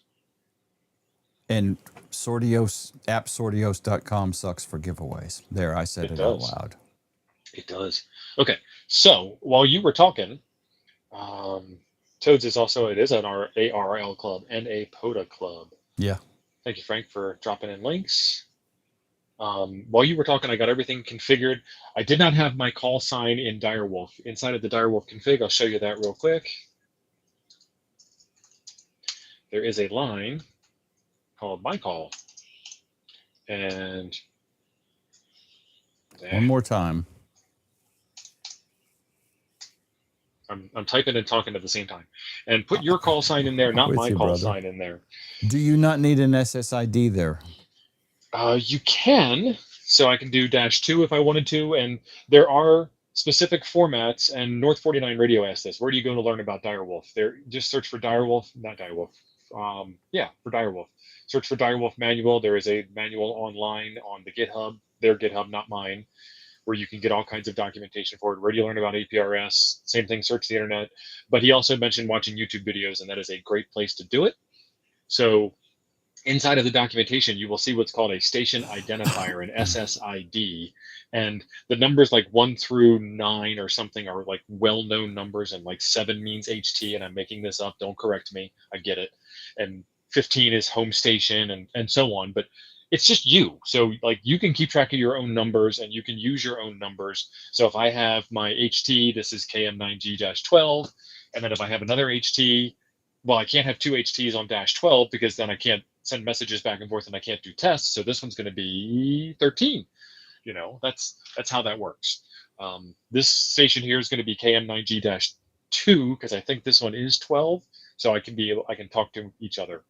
And appsortios.com sucks for giveaways. There, I said it out loud. It does. Okay. So while you were talking, Toads is also, it is an ARL club and a POTA club. Yeah. Thank you, Frank, for dropping in links. While you were talking, I got everything configured. I did not have my call sign in Direwolf. Inside of the Direwolf config, I'll show you that real quick. There is a line called my call. And one more time. I'm typing and talking at the same time. And put your call sign in there, not my call sign in there. Do you not need an SSID there? You can. So I can do -2 if I wanted to. And there are specific formats. And North 49 Radio asked this. Where do you go to learn about Direwolf? There, just search for Direwolf, not Direwolf. For Direwolf. Search for Direwolf manual. There is a manual online on the GitHub, their GitHub, not mine, where you can get all kinds of documentation for it. Where do you learn about APRS? Same thing, search the internet. But he also mentioned watching YouTube videos, and that is a great place to do it. So inside of the documentation, you will see what's called a station identifier, an SSID. And the numbers like 1 through 9 or something are like well-known numbers, and like 7 means HT, and I'm making this up, don't correct me, I get it. And 15 is home station, and so on. But it's just you. So like you can keep track of your own numbers, and you can use your own numbers. So if I have my HT, this is KM9G-12. And then if I have another HT, well, I can't have 2 HTs on -12 because then I can't send messages back and forth and I can't do tests. So this one's going to be 13. That's how that works. This station here is going to be KM9G-2 because I think this one is 12. So I can talk to each other.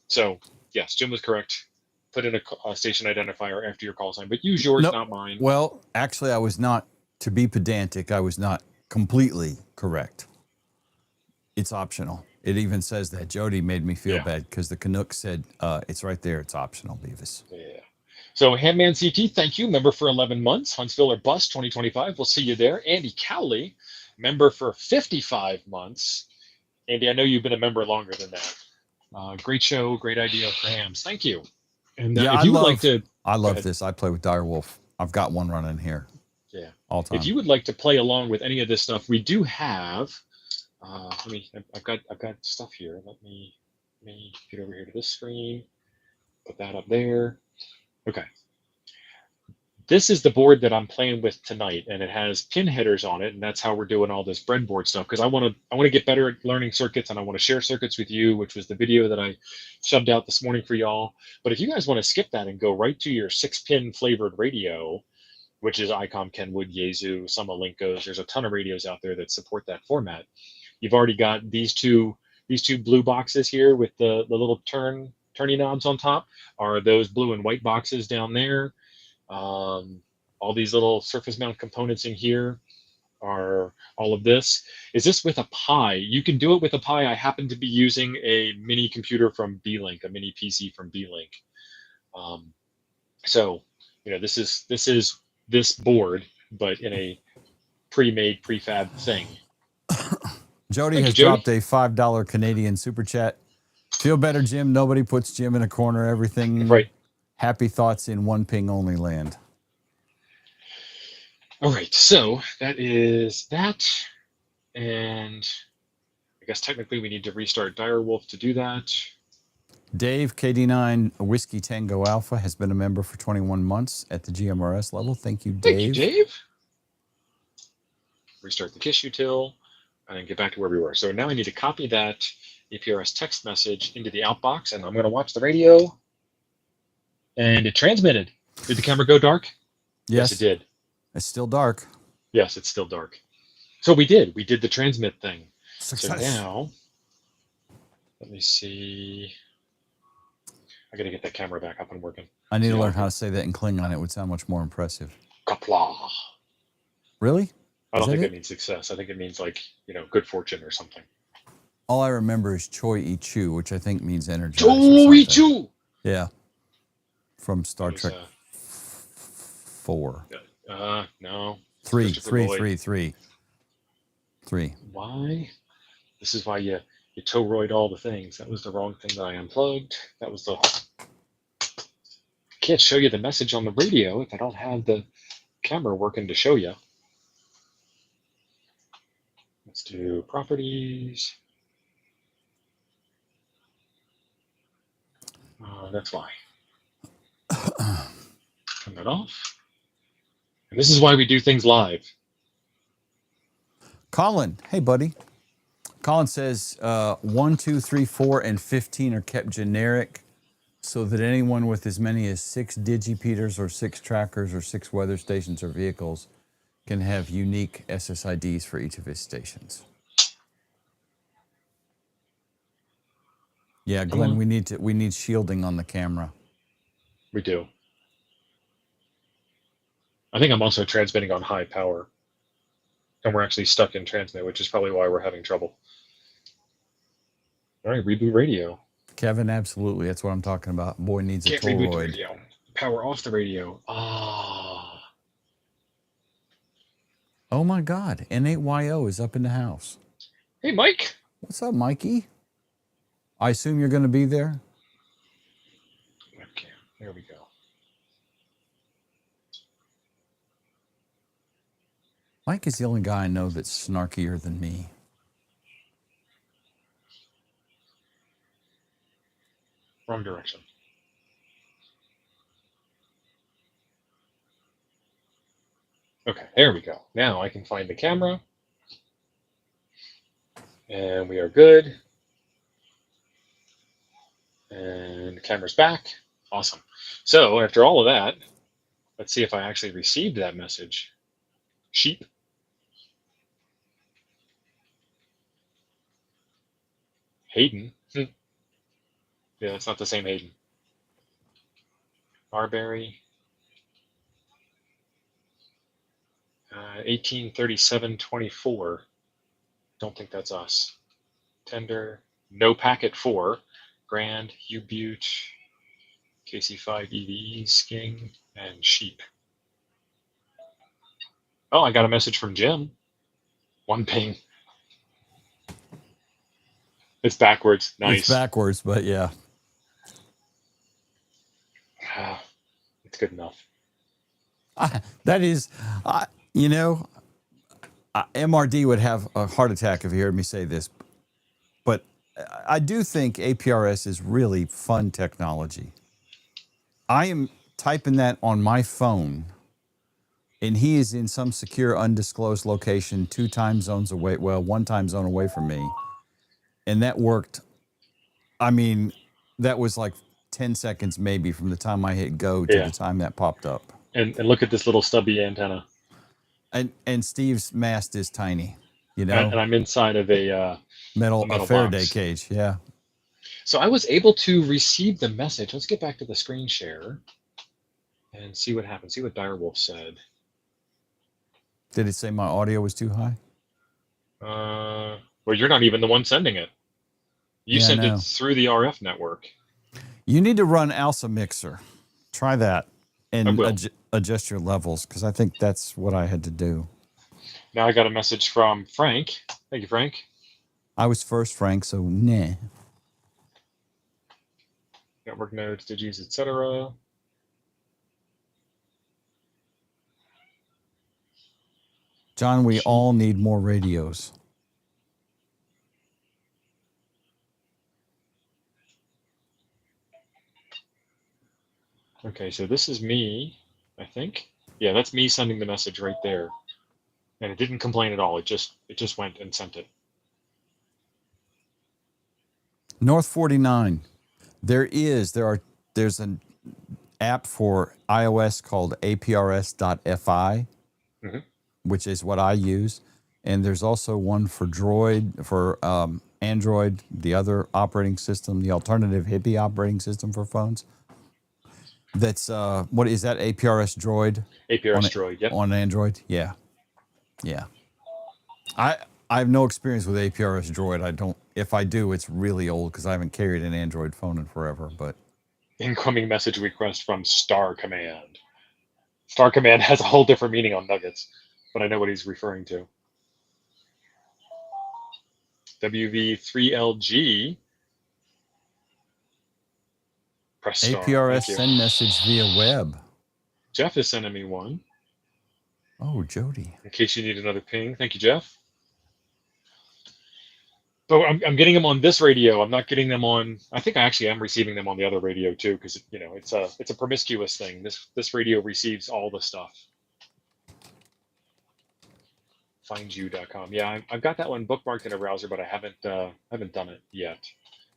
So yes, Jim was correct. Put in a station identifier after your call sign, but use yours, not mine. Well, actually, I was not, to be pedantic, I was not completely correct. It's optional. It even says that. Jody made me feel bad because the Canuck said it's right there. It's optional, Beavis. Yeah. So Handman CT, thank you. Member for 11 months. Huntsville or Bust 2025. We'll see you there. Andy Cowley, member for 55 months. Andy, I know you've been a member longer than that. Great show. Great idea for hams. Thank you. And if you would like to... I love this. I play with Direwolf. I've got one running here. Yeah. All time. If you would like to play along with any of this stuff, we do have I've got stuff here. Let me get over here to this screen. Put that up there. Okay. This is the board that I'm playing with tonight, and it has pin headers on it, and that's how we're doing all this breadboard stuff. Because I want to get better at learning circuits, and I want to share circuits with you, which was the video that I shoved out this morning for y'all. But if you guys want to skip that and go right to your 6-pin flavored radio, which is ICOM, Kenwood, Yaesu, some Alinkos, there's a ton of radios out there that support that format. You've already got these two blue boxes here with the little turning knobs on top. Are those blue and white boxes down there? All these little surface mount components in here are all of this. Is this with a Pi? You can do it with a Pi. I happen to be using a mini computer from B-Link, a mini PC from B-Link. So, this is this board, but in a pre-made prefab thing. Jody has dropped a $5 Canadian super chat. Feel better, Jim. Nobody puts Jim in a corner. Everything right. Happy thoughts in one ping only land. All right, so that is that. And I guess technically we need to restart Direwolf to do that. Dave, KD9 Whiskey Tango Alpha, has been a member for 21 months at the GMRS level. Thank you, Dave. Thank you, Dave. Restart the kiss util and get back to where we were. So now I need to copy that APRS text message into the outbox, and I'm going to watch the radio. And it transmitted. Did the camera go dark? Yes, it did. It's still dark. Yes, it's still dark. So we did the transmit thing. Success. So now, let me see. I got to get that camera back up and working. I need to learn how to say that in Klingon. It would sound much more impressive. Kapla. Really? I don't think it means success. I think it means good fortune or something. All I remember is Choi I Chu, which I think means energy. Choi I Chu. Yeah. From Star Trek 4. No. 3. Why? This is why you toroid all the things. That was the wrong thing that I unplugged. That was the... I can't show you the message on the radio if I don't have the camera working to show you. Let's do properties. That's why. Turn that off. And this is why we do things live. Colin, hey buddy. Colin says 1, 2, 3, 4, and 15 are kept generic so that anyone with as many as 6 digipeaters or 6 trackers or 6 weather stations or vehicles can have unique SSIDs for each of his stations. Yeah, Glenn, we need shielding on the camera. We do. I think I'm also transmitting on high power. And we're actually stuck in transmit, which is probably why we're having trouble. All right, reboot radio. Kevin, absolutely. That's what I'm talking about. Boy needs a toroid. Reboot the radio. Power off the radio. Ah. Oh my God. N8YO is up in the house. Hey, Mike. What's up, Mikey? I assume you're going to be there? Okay, there we go. Mike is the only guy I know that's snarkier than me. Wrong direction. Okay, there we go. Now I can find the camera. And we are good. And the camera's back. Awesome. So after all of that, let's see if I actually received that message. Sheep. Hayden. Yeah, it's not the same Hayden. Barberry. 1837-24. Don't think that's us. Tender. No packet 4. Grand, U-Butte, KC5 EVE, Sking, and Sheep. Oh, I got a message from Jim. 1 ping. It's backwards. Nice. It's backwards, but yeah. It's good enough. That is, MRD would have a heart attack if he heard me say this, but I do think APRS is really fun technology. I am typing that on my phone, and he is in some secure, undisclosed location, 2 time zones away, well, 1 time zone away from me, and that worked. I mean, that was like 10 seconds maybe from the time I hit go to the time that popped up. And look at this little stubby antenna. And Steve's mast is tiny, you know. And I'm inside of a metal Faraday box. cage, yeah. So I was able to receive the message. Let's get back to the screen share and see what happened. See what Direwolf said. Did it say my audio was too high? Well, you're not even the one sending it. You sent it through the RF network. You need to run Alsa Mixer. Try that and adjust your levels, because I think that's what I had to do. Now I got a message from Frank. Thank you, Frank. I was first, Frank, so nah. Network nodes, digis, etc. John, we all need more radios. Okay, so this is me, I think. Yeah, that's me sending the message right there. And it didn't complain at all. It just went and sent it. North 49. There's an app for iOS called APRS.fi, which is what I use. And there's also one for Android, the other operating system, the alternative hippie operating system for phones. That's what is that? APRS Droid? APRS Droid, yep. On Android? Yeah. Yeah. I have no experience with APRS Droid. If I do, it's really old because I haven't carried an Android phone in forever, but incoming message request from Star Command. Star Command has a whole different meaning on Nuggets, but I know what he's referring to. WV3LG. Press star. APRS send message via web. Jeff is sending me one. Oh, Jody. In case you need another ping. Thank you, Jeff. But I'm getting them on this radio. I'm not getting them on. I think I actually am receiving them on the other radio too, because it's a promiscuous thing. This radio receives all the stuff. findyou.com. Yeah, I've got that one bookmarked in a browser, but I haven't done it yet.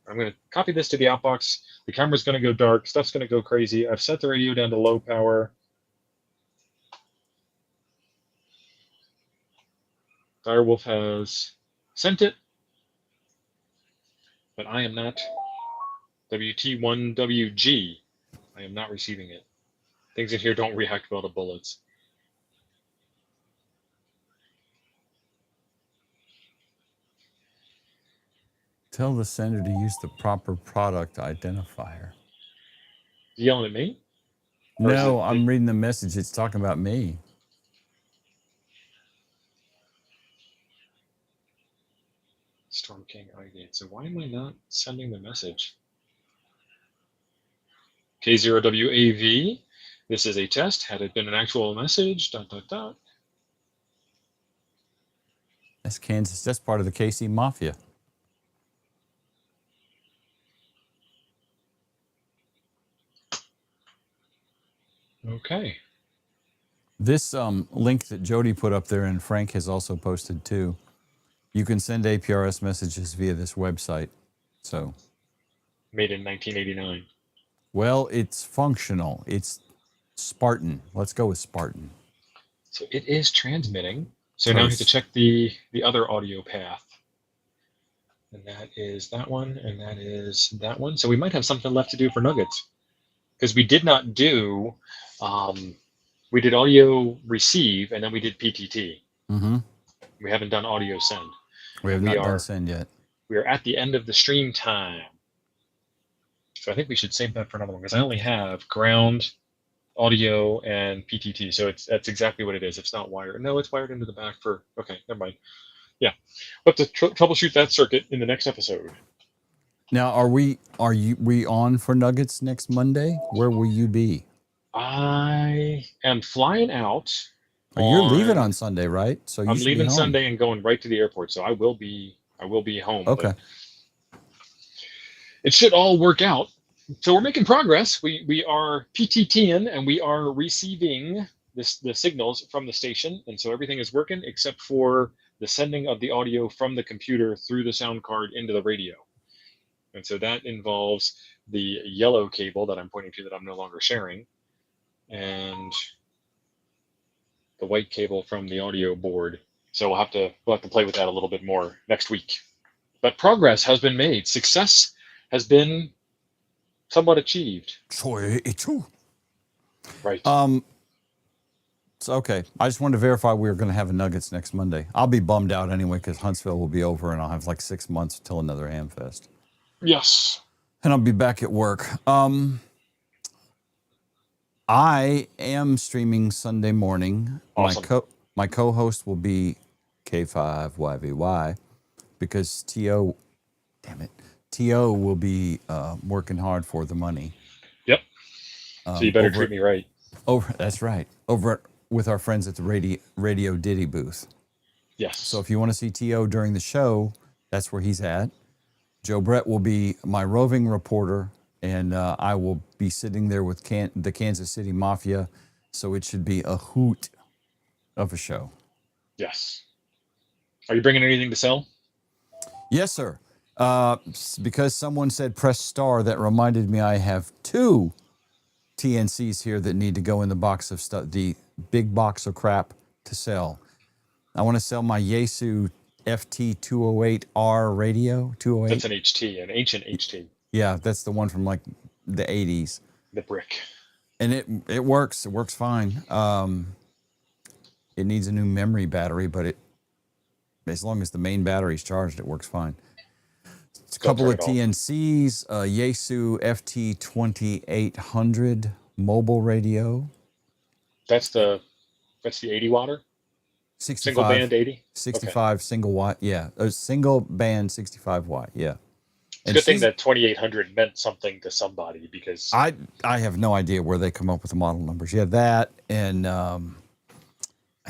I'm going to copy this to the outbox. The camera's going to go dark. Stuff's going to go crazy. I've set the radio down to low power. Direwolf has sent it, but I am not. WT1WG. I am not receiving it. Things in here don't react well to bullets. Tell the sender to use the proper product identifier. You yelling at me? No, I'm reading the message. It's talking about me. Storm King Igate. So why am I not sending the message? K0WAV. This is a test. Had it been an actual message, ... That's Kansas. That's part of the KC Mafia. Okay. This link that Jody put up there and Frank has also posted too. You can send APRS messages via this website. So. Made in 1989. Well, it's functional. It's Spartan. Let's go with Spartan. So it is transmitting. So now I have to check the other audio path. And that is that one, and that is that one. So we might have something left to do for Nuggets. Because we did not do, we did audio receive, and then we did PTT. Mm-hmm. We haven't done audio send. We have not done send yet. We are at the end of the stream time. So I think we should save that for another one, because I only have ground, audio, and PTT. So that's exactly what it is. It's not wired. No, it's wired into the back for, okay, never mind. Yeah, but to troubleshoot that circuit in the next episode. Now, are we on for Nuggets next Monday? Where will you be? I am flying out You're leaving on Sunday, right? So you I'm should be leaving home. Sunday and going right to the airport, so I will be home. Okay. But it should all work out. So we're making progress. We are PTTing and we are receiving the signals from the station, and so everything is working except for the sending of the audio from the computer through the sound card into the radio. And so that involves the yellow cable that I'm pointing to that I'm no longer sharing, and the white cable from the audio board. So we'll have to play with that a little bit more next week. But progress has been made. Success has been somewhat achieved. Right. So, okay. I just wanted to verify we were going to have a Nuggets next Monday. I'll be bummed out anyway because Huntsville will be over and I'll have like 6 months until another Hamfest. Yes. And I'll be back at work. I am streaming Sunday morning. Awesome. My co-host will be K5YVY because TO will be working hard for the money. Yep. So you better treat me right. That's right. Over with our friends at the Radio Diddy booth. Yes. So if you want to see TO during the show, that's where he's at. Joe Brett will be my roving reporter, and I will be sitting there with the Kansas City Mafia. So it should be a hoot of a show. Yes. Are you bringing anything to sell? Yes, sir. Because someone said press star, that reminded me I have 2 TNCs here that need to go in the box of stuff, the big box of crap to sell. I want to sell my Yaesu FT208R radio. 208. That's an HT, an ancient HT. Yeah, that's the one from like the 80s. The brick. And it works. It works fine. It needs a new memory battery, but as long as the main battery's charged, it works fine. It's a couple of TNCs, Yaesu FT2800 mobile radio. That's the 80 watter? 65, single band 80? 65 single watt, yeah. A single band 65 watt, yeah. It's a good thing that 2800 meant something to somebody, because I have no idea where they come up with the model numbers. Yeah, that, and I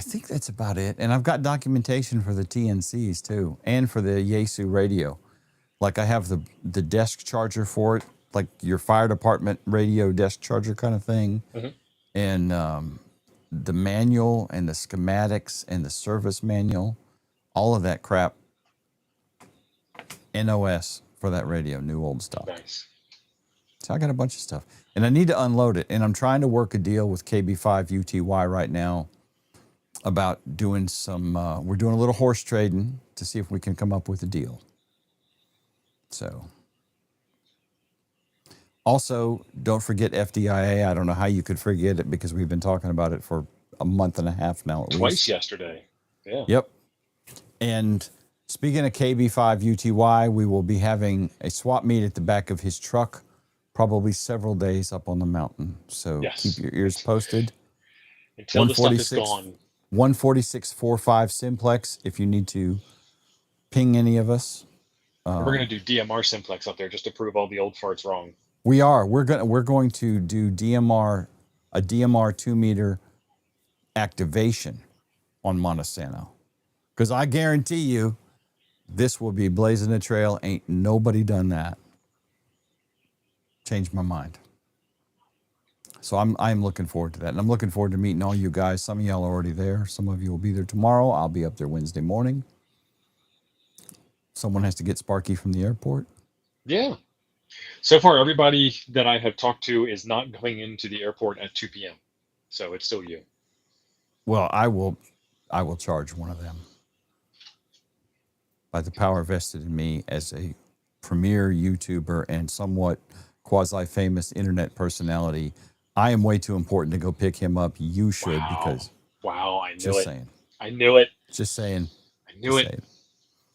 think that's about it. And I've got documentation for the TNCs too, and for the Yaesu radio. Like I have the desk charger for it, like your fire department radio desk charger kind of thing. Mm-hmm. And the manual and the schematics and the service manual, all of that crap. NOS for that radio, new old stock. Nice. So I got a bunch of stuff. And I need to unload it. And I'm trying to work a deal with KB5 UTY right now about doing some, we're doing a little horse trading to see if we can come up with a deal. So, also, don't forget FDIA. I don't know how you could forget it because we've been talking about it for a month and a half now. Twice yesterday. Yeah. Yep. And speaking of KB5 UTY, we will be having a swap meet at the back of his truck, probably several days up on the mountain. So keep your ears posted. Until the stuff is gone. 14645 Simplex if you need to ping any of us. We're going to do DMR simplex up there just to prove all the old farts wrong. We are. We're going to do a DMR 2-meter activation on Montesano. Because I guarantee you, this will be blazing a trail. Ain't nobody done that. Changed my mind. So I'm looking forward to that. And I'm looking forward to meeting all you guys. Some of y'all are already there. Some of you will be there tomorrow. I'll be up there Wednesday morning. Someone has to get Sparky from the airport. Yeah. So far, everybody that I have talked to is not going into the airport at 2 p.m. So it's still you. Well, I will charge one of them. By the power vested in me as a premier YouTuber and somewhat quasi-famous internet personality, I am way too important to go pick him up. You should, because... Wow, I knew just it. Saying. I knew it. Just saying. I knew it. Saying.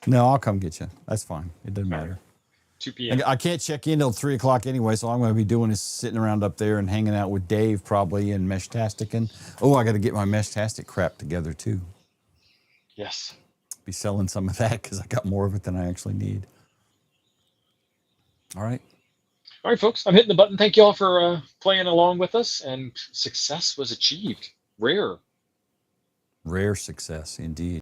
No, I'll come get you. That's fine. It doesn't matter. 2 p.m. I can't check in till 3 o'clock anyway, so all I'm going to be doing is sitting around up there and hanging out with Dave probably and Meshtastic. Oh, I got to get my Meshtastic crap together too. Yes. Be selling some of that because I got more of it than I actually need. All right. All right, folks. I'm hitting the button. Thank you all for playing along with us, and success was achieved. Rare. Rare success indeed.